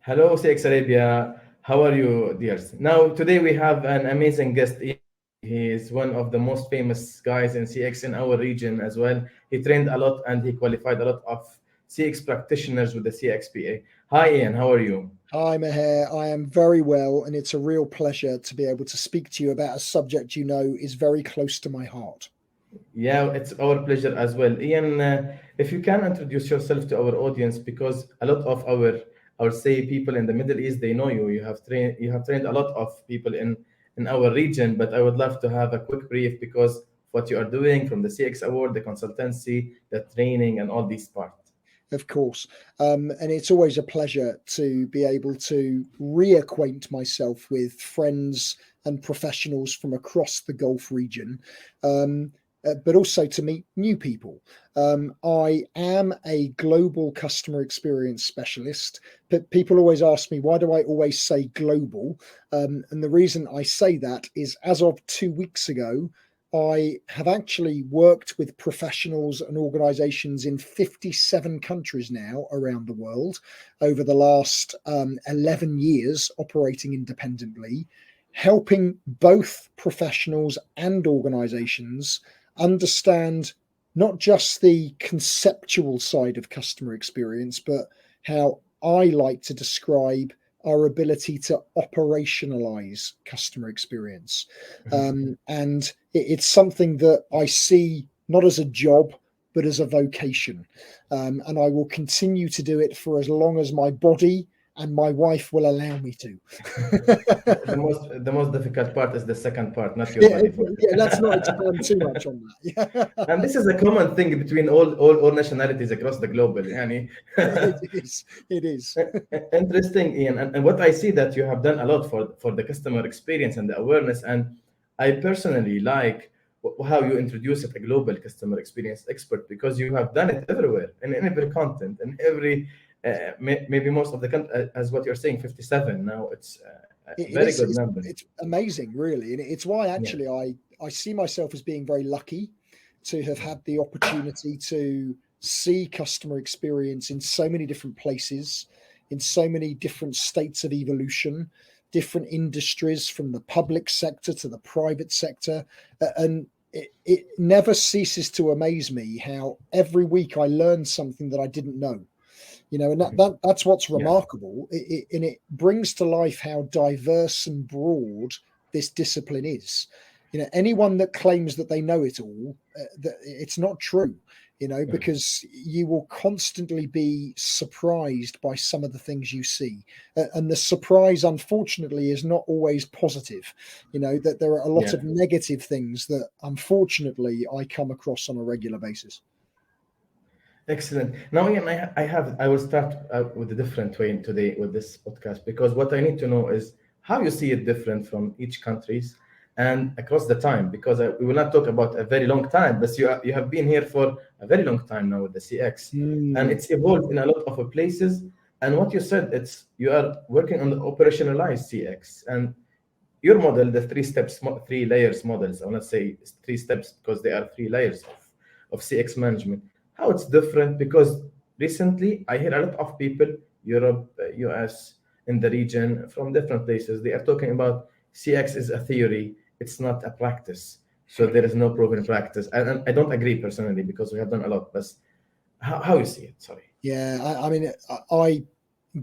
Hello, CXArabia. How are you, dears? Now, today we have an amazing guest. He is one of the most famous guys in CX in our region as well. He trained a lot and he qualified a lot of CX practitioners with the CXPA. Hi, Ian. How are you? Hi, Maher. I am very well, and it's a real pleasure to be able to speak to you about a subject you know is very close to my heart. Yeah, it's our pleasure as well. Ian, if you can introduce yourself to our audience, because a lot of I would say, people in the Middle East, they know you. You have trained a lot of people in our region, but I would love to have a quick brief because what you are doing from the CX Award, the consultancy, the training, and all these parts. Of course. And it's always a pleasure to be able to reacquaint myself with friends and professionals from across the Gulf region, but also to meet new people. I am a global customer experience specialist, but people always ask me, why do I always say global? And the reason I say that is as of 2 weeks ago, I have actually worked with professionals and organizations in 57 countries now around the world over the last 11 years operating independently, helping both professionals and organizations understand not just the conceptual side of customer experience, but how I like to describe our ability to operationalize customer experience. And it's something that I see not as a job, but as a vocation. And I will continue to do it for as long as my body and my wife will allow me to. The most difficult part is the second part, not your Yeah, body. let's not expand too much on that. And this is a common thing between all nationalities across the globe. Yani. It is. Interesting, Ian. And what I see that you have done a lot for the customer experience and the awareness. And I personally like how you introduce it, a global customer experience expert, because you have done it everywhere, in every content, in every, maybe most of the country, as what you're saying, 57. Now it's a It very is. good number. It's amazing, really, and it's why Yeah. actually I see myself as being very lucky to have had the opportunity to see customer experience in so many different places, in so many different states of evolution, different industries from the public sector to the private sector, and it never ceases to amaze me how every week I learn something that I didn't know. And that's what's Yeah. remarkable. And it brings to life how diverse and broad this discipline is. Anyone that claims that they know it all, that it's not true. Because you will constantly be surprised by some of the things you see, and the surprise, unfortunately, is not always positive. That there are a lot of negative things that, unfortunately, I come across on a regular basis. Excellent. Now, Ian, I will start with a different way today with this podcast, because what I need to know is how you see it different from each countries and across the time, because we will not talk about a very long time, but you have been here for a very long time now with the CX, and it's evolved in a lot of places. And what you said, it's you are working on the operationalized CX, and your model, the three steps, three layers models. I want to say three steps because they are three layers of CX management. How it's different, because recently I hear a lot of people, Europe, US, in the region, from different places, they are talking about CX is a theory, it's not a practice. So there is no proven practice. And I don't agree personally, because we have done a lot, but how you see it? Sorry. Yeah, I mean, I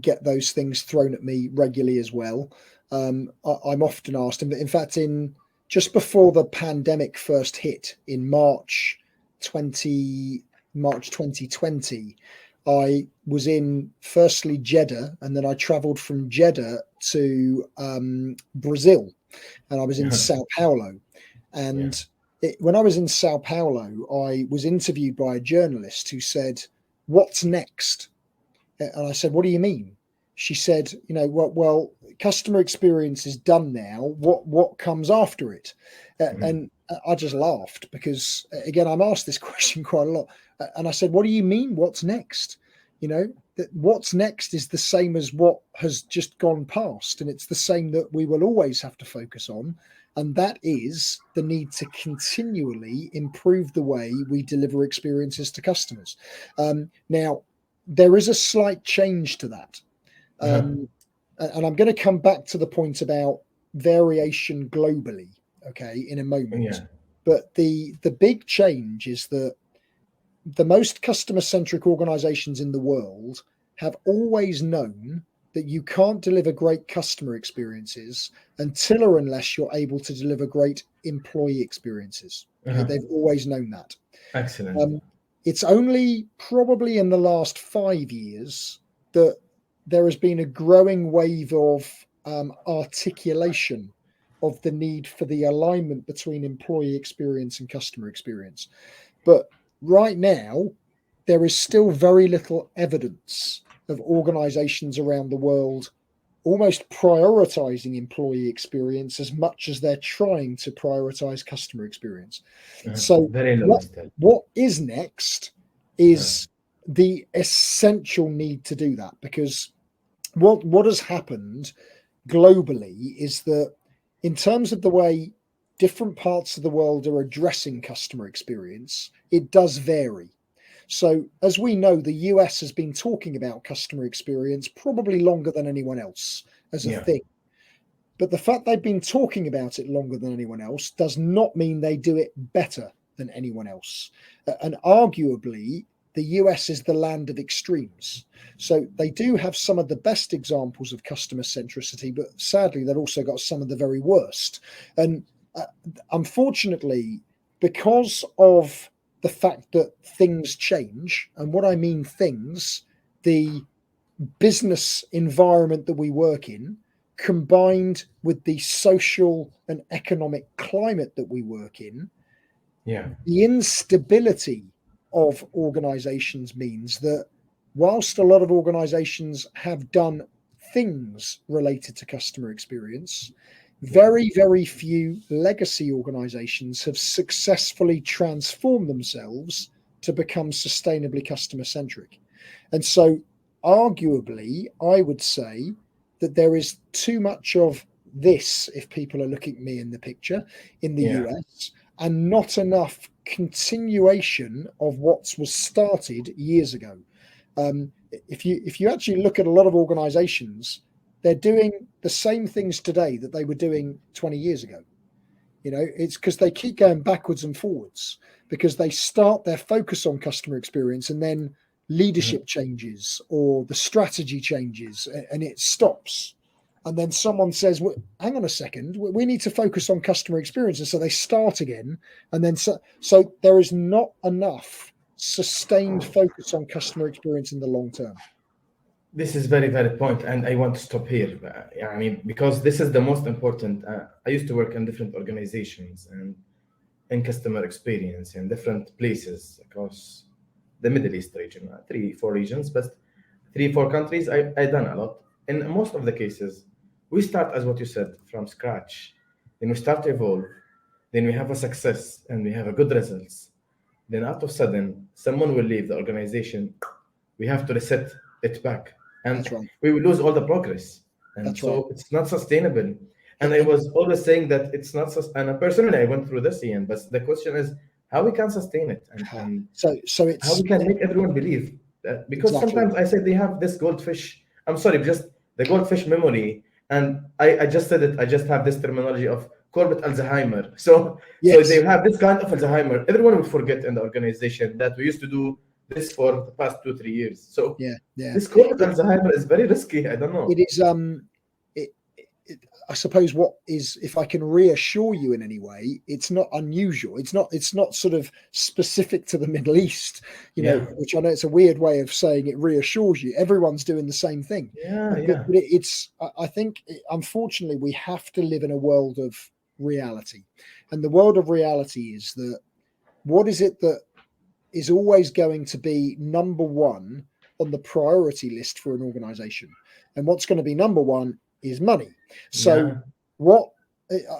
get those things thrown at me regularly as well. I'm often asked, in fact, in just before the pandemic first hit in March 2020, I was in firstly Jeddah, and then I traveled from Jeddah to Brazil, and I was in Sao Paulo. And when I was in Sao Paulo, I was interviewed by a journalist who said, "What's next?" And I said, "What do you mean?" She said, well, customer experience is done now. What comes after it? And I just laughed because, again, I'm asked this question quite a lot. And I said, "What do you mean? What's next?" That what's next is the same as what has just gone past. And it's the same that we will always have to focus on. And that is the need to continually improve the way we deliver experiences to customers. Now, there is a slight change to that. And I'm going to come back to the point about variation globally, okay, in a moment. Yeah. But the big change is that the most customer-centric organizations in the world have always known that you can't deliver great customer experiences until or unless you're able to deliver great employee experiences. Okay? They've always known that. Excellent. It's only probably in the last 5 years that there has been a growing wave of articulation of the need for the alignment between employee experience and customer experience. But right now, there is still very little evidence of organizations around the world almost prioritizing employee experience as much as they're trying to prioritize customer experience. So very low still. What is next is the essential need to do that, because what has happened globally is that in terms of the way different parts of the world are addressing customer experience, it does vary. So as we know, the US has been talking about customer experience probably longer than anyone else as a thing. But the fact they've been talking about it longer than anyone else does not mean they do it better than anyone else. And arguably, the US is the land of extremes. So they do have some of the best examples of customer centricity, but sadly, they've also got some of the very worst. And unfortunately, because of the fact that things change, and what I mean things, the business environment that we work in, combined with the social and economic climate that we work in, the instability of organizations means that whilst a lot of organizations have done things related to customer experience, very, very few legacy organizations have successfully transformed themselves to become sustainably customer centric. And so arguably, I would say that there is too much of this, if people are looking at me in the picture, in the US, and not enough continuation of what was started years ago. If you actually look at a lot of organizations, they're doing the same things today that they were doing 20 years ago. You know, it's because they keep going backwards and forwards, because they start their focus on customer experience and then leadership changes or the strategy changes and it stops. And then someone says, well, hang on a second, we need to focus on customer experience. And so they start again. And then so there is not enough sustained focus on customer experience in the long term. This is very valid point, and I want to stop here. I mean, because this is the most important. I used to work in different organizations and in customer experience in different places across the Middle East region, 3-4 regions, but 3-4 countries. I done a lot. In most of the cases, we start, as what you said, from scratch. Then we start to evolve. Then we have a success and we have a good results. Then out of sudden, someone will leave the organization. We have to reset it back. And we will lose all the progress. And it's not sustainable. And I was always saying that it's not sustainable. And personally, I went through this, Ian, but the question is how we can sustain it. And so it's how we can make everyone believe that, because sometimes I say they have this goldfish. I'm sorry, just the goldfish memory. And I just said it. I just have this terminology of corporate Alzheimer. So they have this kind of Alzheimer. Everyone will forget in the organization that we used to do this for the past 2-3 years. So this corporate Alzheimer is very risky. I don't know. It is. I suppose what is, if I can reassure you in any way, it's not unusual. It's not sort of specific to the Middle East, you know, which I know it's a weird way of saying it reassures you. Everyone's doing the same thing. But I think, unfortunately, we have to live in a world of reality. And the world of reality is that what is it that is always going to be number one on the priority list for an organization? And what's going to be number one is money. So what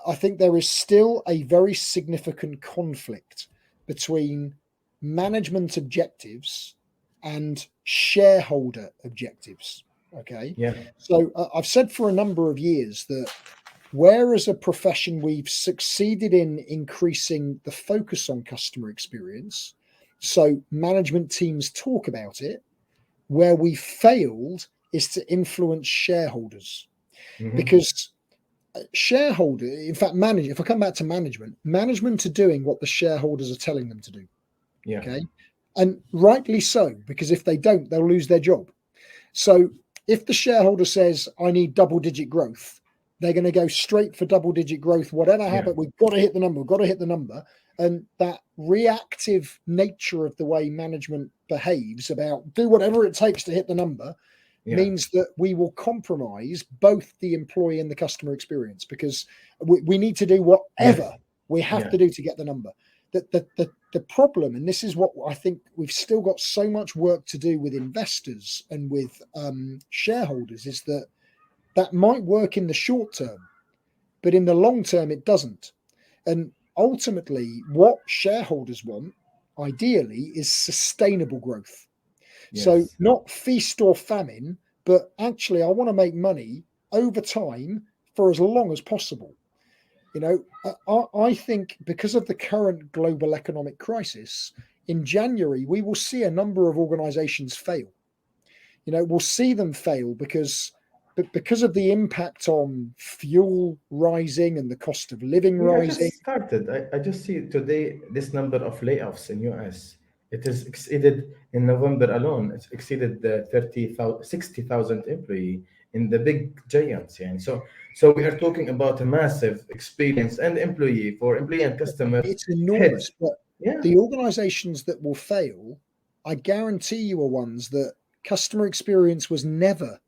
I think there is still a very significant conflict between management objectives and shareholder objectives. Okay. So I've said for a number of years that where as a profession we've succeeded in increasing the focus on customer experience, so management teams talk about it, where we failed is to influence shareholders. Mhm. Because shareholder, in fact, if I come back to management are doing what the shareholders are telling them to do. Yeah. Okay. And rightly so, because if they don't, they'll lose their job. So if the shareholder says, I need double-digit growth, they're going to go straight for double-digit growth, whatever happens. We've got to hit the number. And that reactive nature of the way management behaves about do whatever it takes to hit the number means that we will compromise both the employee and the customer experience, because we need to do whatever we have to do to get the number. The problem, and this is what I think we've still got so much work to do with investors and with shareholders, is that might work in the short term, but in the long term it doesn't. And ultimately what shareholders want ideally is sustainable growth. So not feast or famine, but actually I want to make money over time for as long as possible. You know, I think because of the current global economic crisis, in January, we will see a number of organizations fail. You know, we'll see them fail because of the impact on fuel rising and the cost of living rising. I just started. I just see today this number of layoffs in US. It has exceeded in November alone. It's exceeded the 60,000 employee in the big giants. Yeah. So we are talking about a massive experience and employee and customer. It's enormous. But Yeah. the organizations that will fail, I guarantee you, are ones that customer experience was never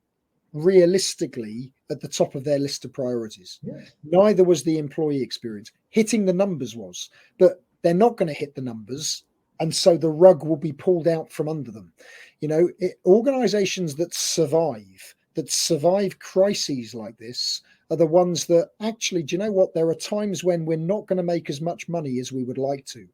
realistically at the top of their list of priorities. Yes. Neither was the employee experience. Hitting the numbers was, but they're not going to hit the numbers. And so the rug will be pulled out from under them. You know, organizations that survive crises like this are the ones that actually, do you know what? There are times when we're not going to make as much money as we would like to,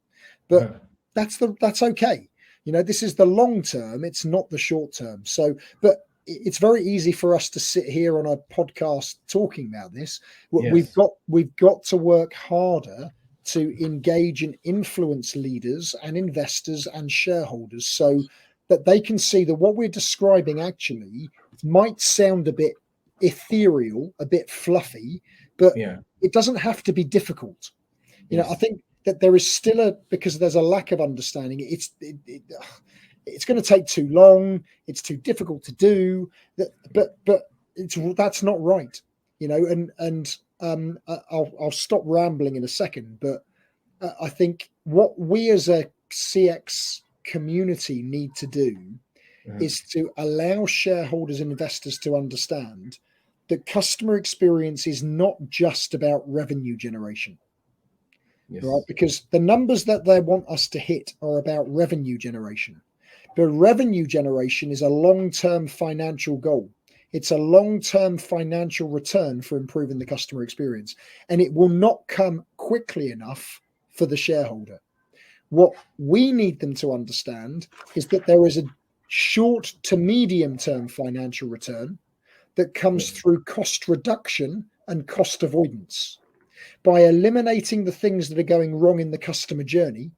but that's okay. You know, this is the long term. It's not the short term. So, but it's very easy for us to sit here on a podcast talking about this. We've got to work harder to engage and influence leaders and investors and shareholders so that they can see that what we're describing actually might sound a bit ethereal, a bit fluffy, but it doesn't have to be difficult. You know, I think that there is still because there's a lack of understanding. It's going to take too long. It's too difficult to do. But that's not right. You know, and I'll stop rambling in a second. But I think what we as a CX community need to do is to allow shareholders and investors to understand that customer experience is not just about revenue generation. Right? Because the numbers that they want us to hit are about revenue generation. But revenue generation is a long-term financial goal. It's a long-term financial return for improving the customer experience. And it will not come quickly enough for the shareholder. What we need them to understand is that there is a short to medium-term financial return that comes through cost reduction and cost avoidance. By eliminating the things that are going wrong in the customer journey,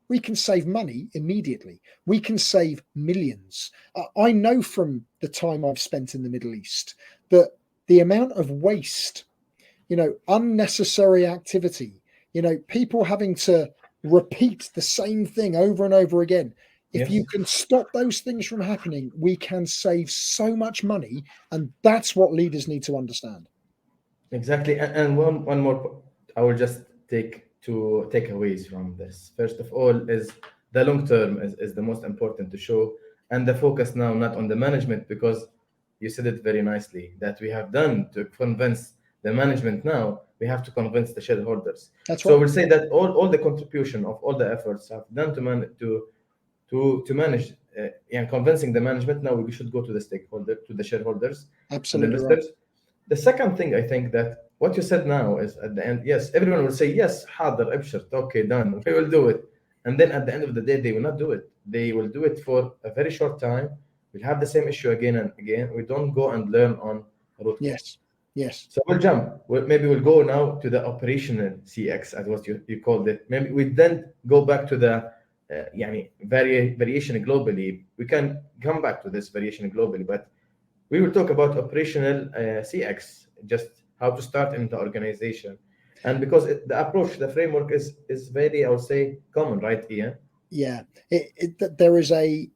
we can save money immediately. We can save millions. I know from the time I've spent in the Middle East that the amount of waste, you know, unnecessary activity, you know, people having to repeat the same thing over and over again. If you can stop those things from happening, we can save so much money. And that's what leaders need to understand. Exactly. And one more, I will just take two takeaways from this. First of all, is the long term is the most important to show, and the focus now not on the management, because you said it very nicely that we have done to convince the management. Now we have to convince the shareholders. That's so right. we'll say that all the contribution of all the efforts have done to manage and convincing the management. Now we should go to the stakeholder, to the shareholders, Absolutely and investors. Right. The second thing, I think that what you said now is at the end, yes, everyone will say, yes, حاضر, أبشر, okay, done, we will do it. And then at the end of the day, they will not do it. They will do it for a very short time. We'll have the same issue again and again. We don't go and learn on root cause. Yes. So we'll jump. Maybe we'll go now to the operational CX, as what you called it. Maybe we then go back to the variation globally. We can come back to this variation globally, but we will talk about operational CX, just how to start in the organization. And because the approach, the framework is very, I would say, common, right, Ian? Yeah, there is a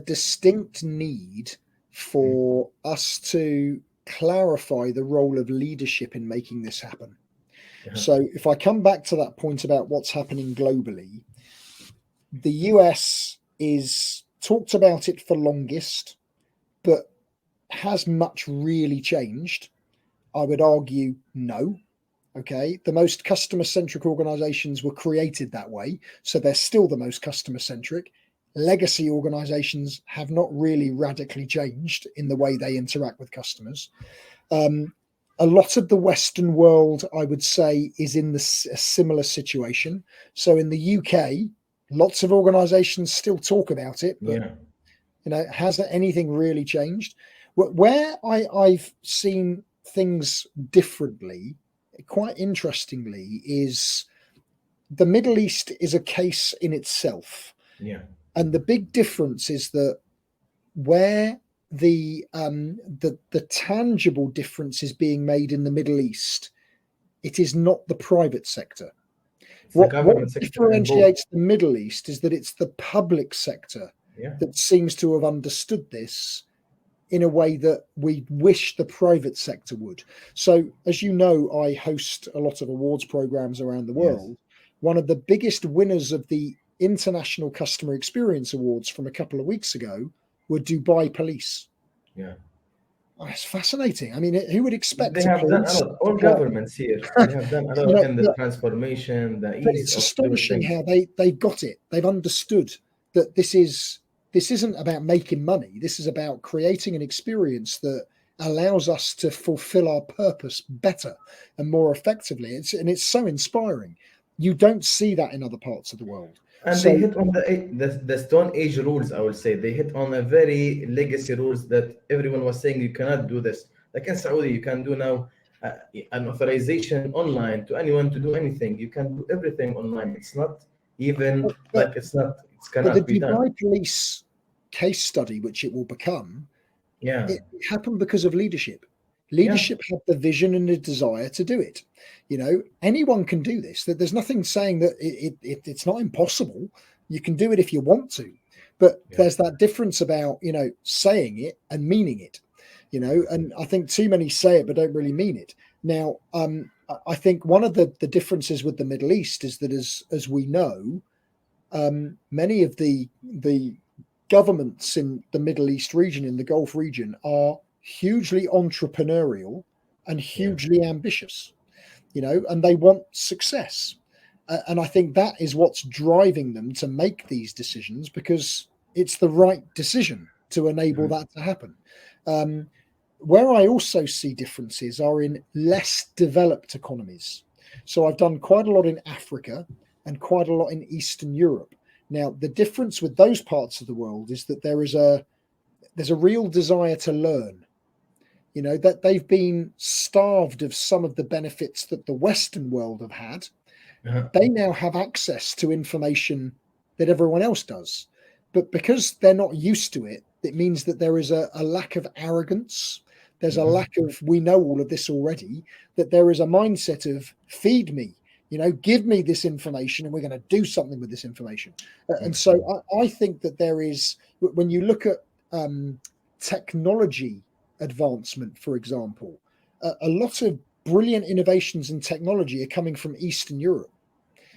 distinct need for us to clarify the role of leadership in making this happen. So if I come back to that point about what's happening globally, the US is talked about it for longest, but has much really changed? I would argue no. Okay, the most customer-centric organizations were created that way, so they're still the most customer-centric. Legacy organizations have not really radically changed in the way they interact with customers. A lot of the Western world, I would say, is in a similar situation. So in the UK, lots of organizations still talk about it, but has anything really changed? Where I've seen things differently, quite interestingly, is the Middle East is a case in itself. Yeah. And the big difference is that where the tangible difference is being made in the Middle East, it is not the private sector. What differentiates the Middle East is that it's the public sector that seems to have understood this in a way that we wish the private sector would. So, as you know, I host a lot of awards programs around the world. Yes. One of the biggest winners of the International Customer Experience Awards from a couple of weeks ago were Dubai Police. Yeah. Oh, it's fascinating. I mean, who would expect? They have done a lot. All governments here. They have done a lot in the transformation, the ease but it's astonishing how they've got it. They've understood that this isn't about making money. This is about creating an experience that allows us to fulfill our purpose better and more effectively. It's so inspiring. You don't see that in other parts of the world. And they hit on the Stone Age rules, I would say. They hit on a very legacy rules that everyone was saying you cannot do this. Like in Saudi, you can do now an authorization online to anyone to do anything. You can do everything online. It's not even it cannot be done. The Dubai Police case study, which it will become, it happened because of leadership. Leadership had the vision and the desire to do it. Anyone can do this. That there's nothing saying that it's not impossible. You can do it if you want to, but there's that difference about saying it and meaning it. And I think too many say it but don't really mean it. Now, I think one of the differences with the Middle East is that as we know, many of the governments in the Middle East region, in the Gulf region, are hugely entrepreneurial and hugely ambitious, and they want success. And I think that is what's driving them to make these decisions, because it's the right decision to enable that to happen. Where I also see differences are in less developed economies. So I've done quite a lot in Africa and quite a lot in Eastern Europe. Now, the difference with those parts of the world is that there's a real desire to learn. That they've been starved of some of the benefits that the Western world have had. They now have access to information that everyone else does. But because they're not used to it, it means that there is a lack of arrogance. There's a lack of, we know all of this already, that there is a mindset of feed me, give me this information and we're going to do something with this information. And so I think that there is, when you look at technology advancement, for example, a lot of brilliant innovations in technology are coming from Eastern Europe.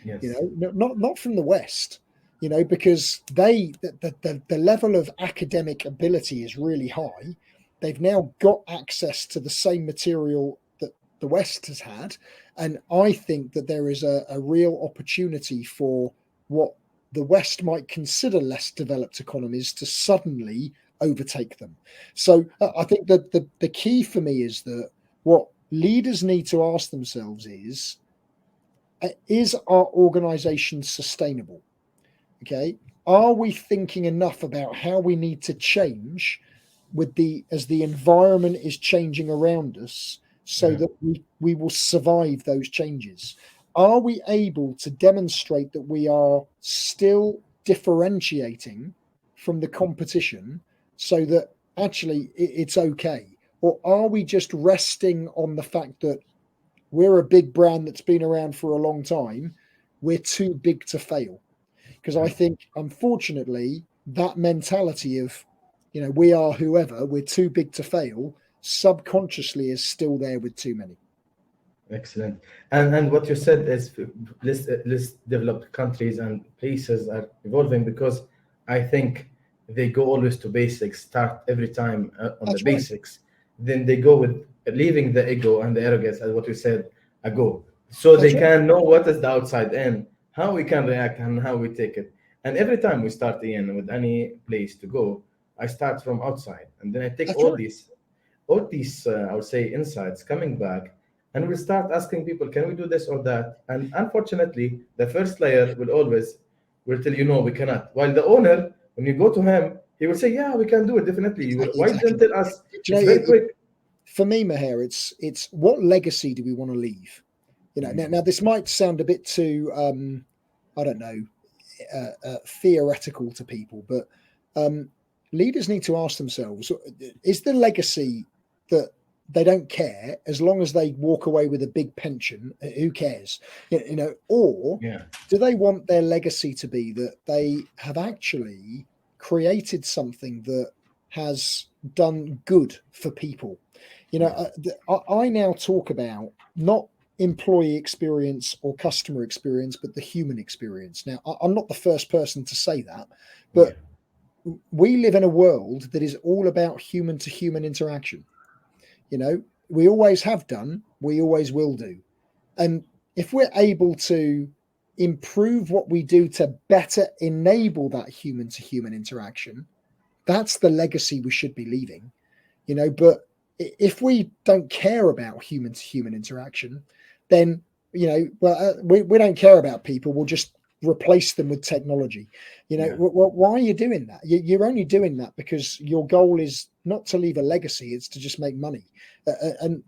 Not from the West, because the level of academic ability is really high. They've now got access to the same material that the West has had, and I think that there is a real opportunity for what the West might consider less developed economies to suddenly overtake them. So I think that the key for me is that what leaders need to ask themselves is our organization sustainable? Okay. Are we thinking enough about how we need to change as the environment is changing around us so that we will survive those changes? Are we able to demonstrate that we are still differentiating from the competition so that actually it's okay? Or are we just resting on the fact that we're a big brand that's been around for a long time? We're too big to fail. Because I think, unfortunately, that mentality of, we are whoever, we're too big to fail, subconsciously is still there with too many. Excellent. And what you said is less developed countries and places are evolving, because I think they go always to basics, start every time on That's the basics. Then they go with leaving the ego and the arrogance, as what we said ago, so That's they can know what is the outside in, how we can react and how we take it. And every time we start in with any place to go, I start from outside, and then I take all these I would say insights coming back, and we'll start asking people, can we do this or that? And unfortunately, the first layer will tell you, no, we cannot. While the owner, when you go to him, he will say, yeah, we can do it, definitely. Why didn't tell us? It's very quick. For me, Maher, it's what legacy do we want to leave? Now this might sound a bit too, I don't know, theoretical to people, but leaders need to ask themselves, is the legacy that they don't care as long as they walk away with a big pension? Who cares? Or do they want their legacy to be that they have actually created something that has done good for people? I now talk about not employee experience or customer experience, but the human experience. Now, I'm not the first person to say that, but we live in a world that is all about human to human interaction. We always have done, we always will do. And if we're able to improve what we do to better enable that human to human interaction, that's the legacy we should be leaving. But if we don't care about human to human interaction, then we don't care about people. We'll just replace them with technology. Why are you doing that? You're only doing that because your goal is not to leave a legacy, it's to just make money. And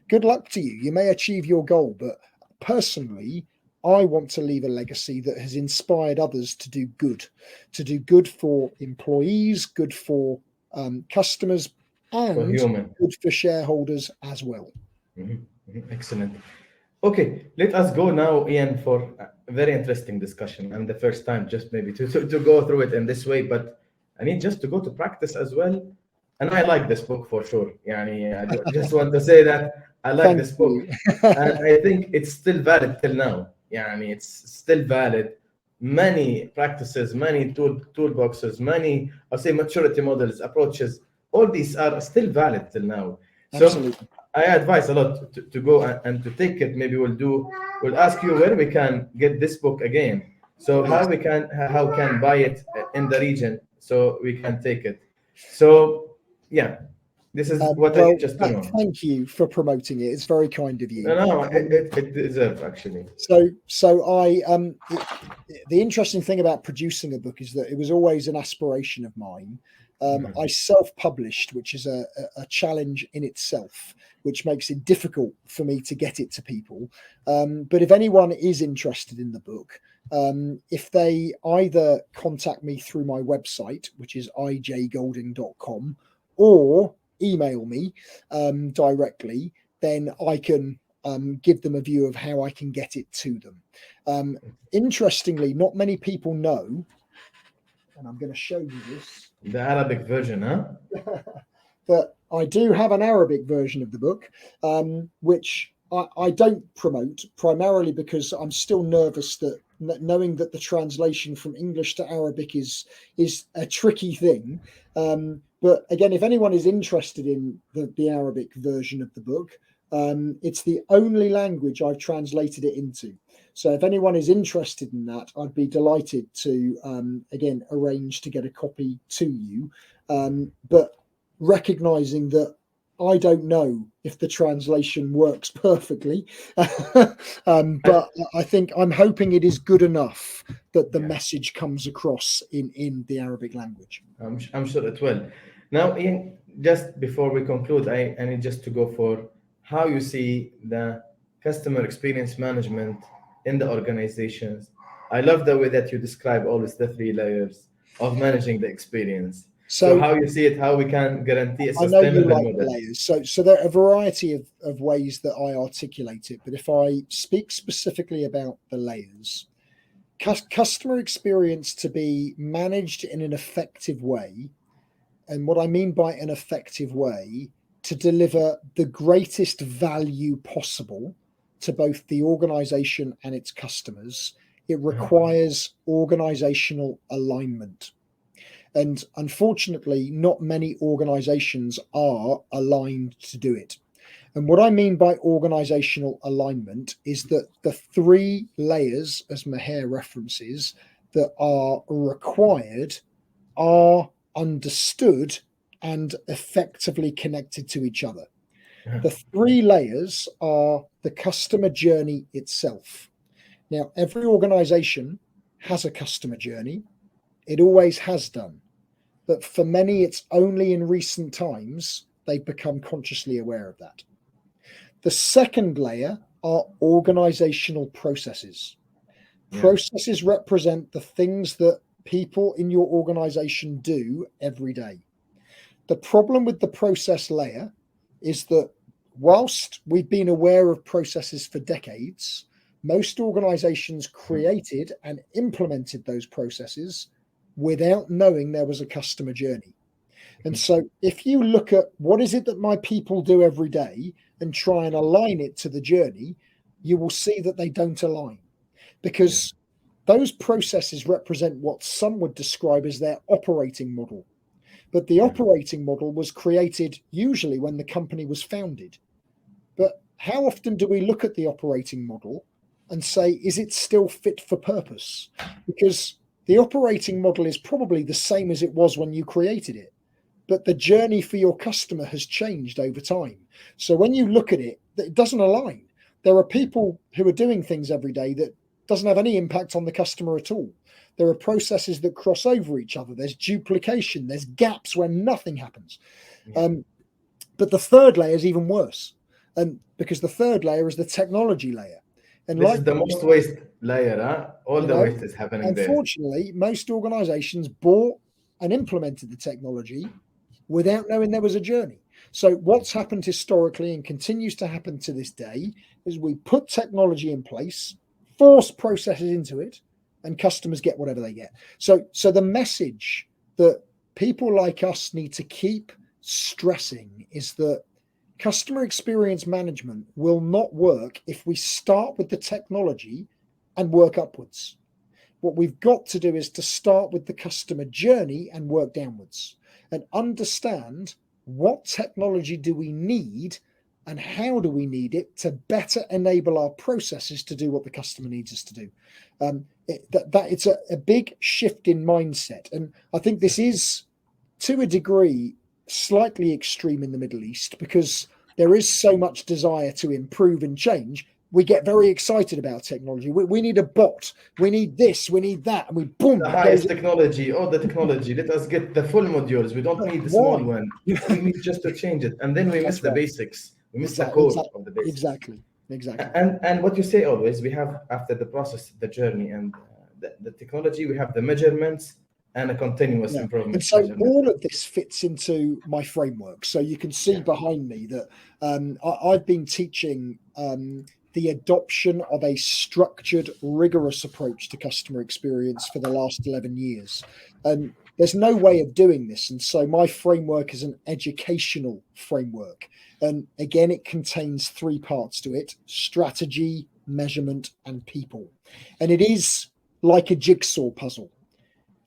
good luck to you. You may achieve your goal, but personally, I want to leave a legacy that has inspired others to do good for employees, good for customers, and good for shareholders as well. Excellent. Okay, let us go now, Ian, for a very interesting discussion. And the first time, just maybe to go through it in this way, but I need just to go to practice as well. And I like this book for sure. I just want to say that I like this book. And I think it's still valid till now. It's still valid. Many practices, many toolboxes, many, I'll say, maturity models, approaches, all these are still valid till now. Absolutely. So I advise a lot to go and to take it. Maybe we'll ask you where we can get this book again. So how can buy it in the region so we can take it. So this is what I just know. Thank you for promoting it. It's very kind of you. No, it deserves actually. So I the interesting thing about producing a book is that it was always an aspiration of mine. I self-published, which is a challenge in itself, which makes it difficult for me to get it to people. But if anyone is interested in the book, if they either contact me through my website, which is ijgolding.com, or email me directly, then I can give them a view of how I can get it to them. Interestingly, not many people know, and I'm going to show you this. The Arabic version, huh? But I do have an Arabic version of the book, which I don't promote, primarily because I'm still nervous that knowing that the translation from English to Arabic is a tricky thing. But again, if anyone is interested in the Arabic version of the book, it's the only language I've translated it into. So if anyone is interested in that, I'd be delighted to, again, arrange to get a copy to you. But recognizing that I don't know if the translation works perfectly, but I think I'm hoping it is good enough that the message comes across in the Arabic language. I'm sure it will. Now, Ian, just before we conclude, I need just to go for how you see the customer experience management in the organizations. I love the way that you describe always the three layers of managing the experience. So how you see it, how we can guarantee a I know you sustainable like model? layers. So there are a variety of ways that I articulate it. But if I speak specifically about the layers, customer experience to be managed in an effective way, and what I mean by an effective way, to deliver the greatest value possible to both the organization and its customers, it requires organizational alignment. And unfortunately, not many organizations are aligned to do it. And what I mean by organizational alignment is that the three layers, as Maher references, that are required are understood and effectively connected to each other. The three layers are the customer journey itself. Now, every organization has a customer journey. It always has done. But for many, it's only in recent times they've become consciously aware of that. The second layer are organizational processes. Processes represent the things that people in your organization do every day. The problem with the process layer is that whilst we've been aware of processes for decades, most organizations created and implemented those processes without knowing there was a customer journey. And so if you look at what is it that my people do every day and try and align it to the journey, you will see that they don't align, because those processes represent what some would describe as their operating model. But the operating model was created usually when the company was founded. But how often do we look at the operating model and say, is it still fit for purpose? Because the operating model is probably the same as it was when you created it, but the journey for your customer has changed over time. So when you look at it, it doesn't align. There are people who are doing things every day that doesn't have any impact on the customer at all. There are processes that cross over each other. There's duplication. There's gaps where nothing happens. But the third layer is even worse, and because the third layer is the technology layer. And this is the most waste layer, huh? All the waste is happening there. Unfortunately, most organizations bought and implemented the technology without knowing there was a journey. So what's happened historically and continues to happen to this day is we put technology in place, force processes into it, and customers get whatever they get. So the message that people like us need to keep stressing is that customer experience management will not work if we start with the technology and work upwards. What we've got to do is to start with the customer journey and work downwards and understand what technology do we need and how do we need it to better enable our processes to do what the customer needs us to do. It's a big shift in mindset. And I think this is, to a degree, slightly extreme in the Middle East, because there is so much desire to improve and change. We get very excited about technology. We need a bot. We need this. We need that. And we boom. The highest technology, all the technology. Let us get the full modules. We don't need the small one. We need just to change it. And then we miss the basics. We miss the core of the basics. Exactly. And what you say always, we have, after the process, the journey and the technology, we have the measurements and a continuous improvement. And so all of this fits into my framework. So you can see behind me that I've been teaching the adoption of a structured, rigorous approach to customer experience for the last 11 years. And there's no way of doing this. And so my framework is an educational framework. And again, it contains three parts to it: strategy, measurement, and people. And it is like a jigsaw puzzle.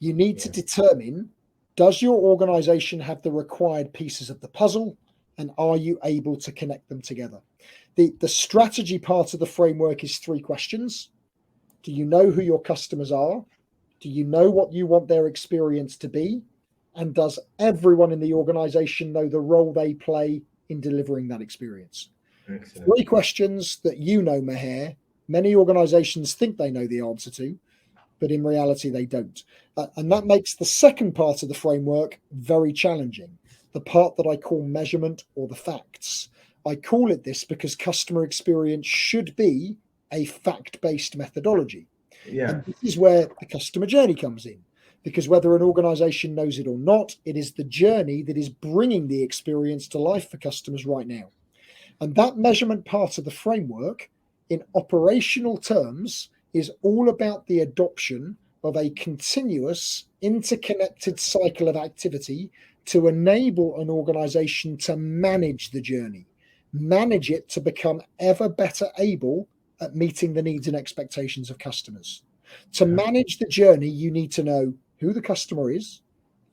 You need to determine, does your organization have the required pieces of the puzzle, and are you able to connect them together? The strategy part of the framework is three questions. Do you know who your customers are? Do you know what you want their experience to be? And does everyone in the organization know the role they play in delivering that experience? Excellent. Three questions that you know, Maher. Many organizations think they know the answer to, but in reality, they don't. And that makes the second part of the framework very challenging, the part that I call measurement or the facts. I call it this because customer experience should be a fact-based methodology. And this is where the customer journey comes in. because whether an organization knows it or not, it is the journey that is bringing the experience to life for customers right now. And that measurement part of the framework, in operational terms, is all about the adoption of a continuous, interconnected cycle of activity to enable an organization to manage the journey, manage it to become ever better able at meeting the needs and expectations of customers. To manage the journey, you need to know who the customer is,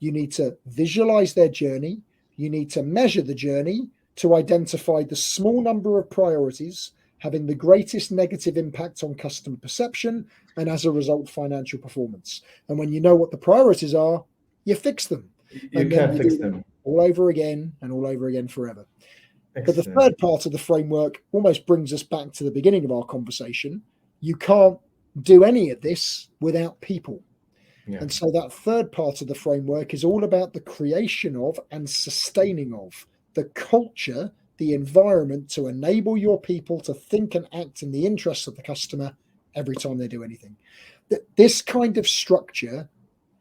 you need to visualize their journey, you need to measure the journey to identify the small number of priorities having the greatest negative impact on customer perception and, as a result, financial performance. And when you know what the priorities are, you fix them. You can't fix them all over again and all over again forever. Excellent. But the third part of the framework almost brings us back to the beginning of our conversation. You can't do any of this without people. Yeah. And so that third part of the framework is all about the creation of and sustaining of the culture, the environment to enable your people to think and act in the interests of the customer every time they do anything. This kind of structure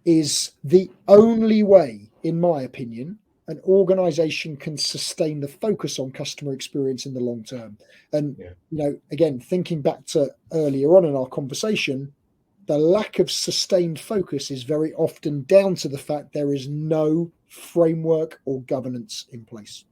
is the only way, in my opinion, an organization can sustain the focus on customer experience in the long term. And, again, thinking back to earlier on in our conversation, the lack of sustained focus is very often down to the fact there is no framework or governance in place.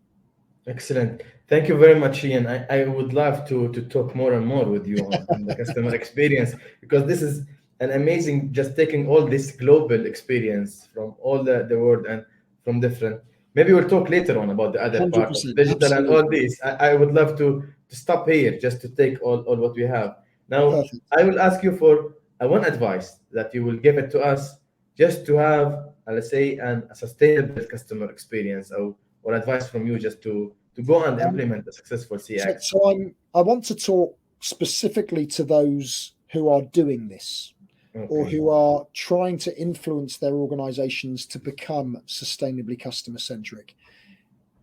Excellent. Thank you very much, Ian. I would love to talk more and more with you on the customer experience, because this is an amazing, just taking all this global experience from all the world and from different. Maybe we'll talk later on about the other part of digital absolutely. And all this. I would love to stop here just to take all what we have. Now, perfect. I will ask you for one advice that you will give it to us just to have, let's say, a sustainable customer experience, or advice from you just to go and implement a successful CX. So I want to talk specifically to those who are doing this, okay, or who are trying to influence their organizations to become sustainably customer-centric,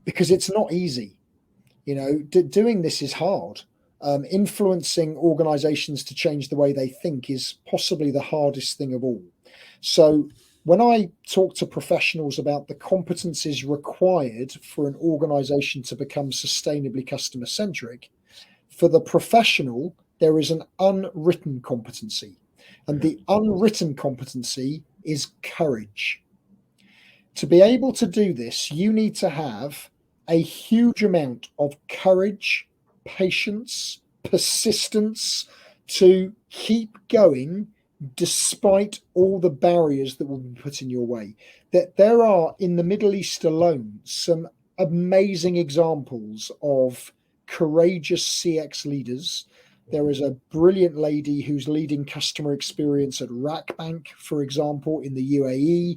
because it's not easy. Doing this is hard. Influencing organizations to change the way they think is possibly the hardest thing of all. So when I talk to professionals about the competencies required for an organization to become sustainably customer-centric, for the professional, there is an unwritten competency. And the unwritten competency is courage. To be able to do this, you need to have a huge amount of courage, patience, persistence to keep going despite all the barriers that will be put in your way. That there are, in the Middle East alone, some amazing examples of courageous CX leaders. There is a brilliant lady who's leading customer experience at Bank, for example, in the UAE.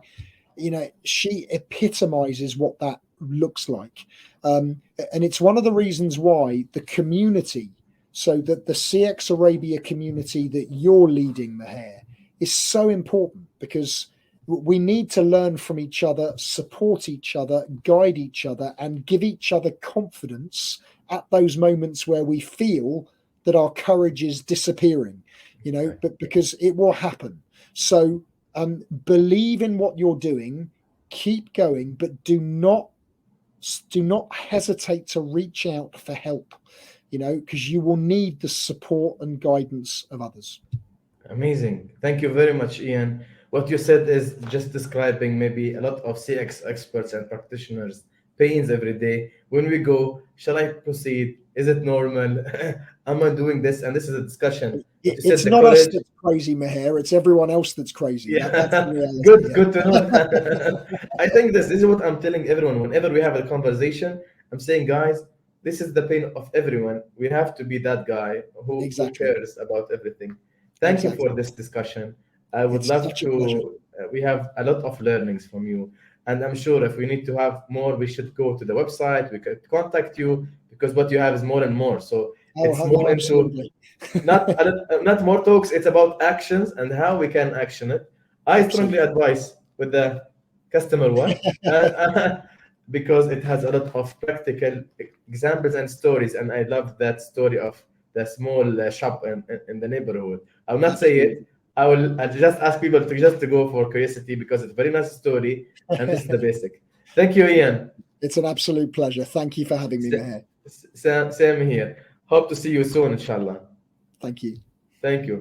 She epitomizes what that looks like. And it's one of the reasons why the community, so that the CXArabia community that you're leading, Maher, is so important, because we need to learn from each other, support each other, guide each other, and give each other confidence at those moments where we feel that our courage is disappearing, but because it will happen. So believe in what you're doing, keep going, but do not hesitate to reach out for help, because you will need the support and guidance of others. Amazing. Thank you very much, Ian. What you said is just describing maybe a lot of CX experts and practitioners' pains every day. When we go, shall I proceed? Is it normal? Am I doing this? And this is a discussion. It's not us that's crazy, Maher. It's everyone else that's crazy. Yeah. That's reality, Good to know. I think this is what I'm telling everyone. Whenever we have a conversation, I'm saying, guys, this is the pain of everyone. We have to be that guy who cares about everything. Thank you for this discussion. I would love to. We have a lot of learnings from you. And I'm sure if we need to have more, we should go to the website. We could contact you, because what you have is more and more. So it's more into not more talks. It's about actions and how we can action it. I strongly advise with the customer one, because it has a lot of practical examples and stories. And I love that story of the small shop in the neighborhood. I'll not say it. I'll just ask people to go for curiosity, because it's a very nice story, and this is the basic. Thank you, Ian. It's an absolute pleasure. Thank you for having me, Maher. Same here. Hope to see you soon, inshallah. Thank you. Thank you.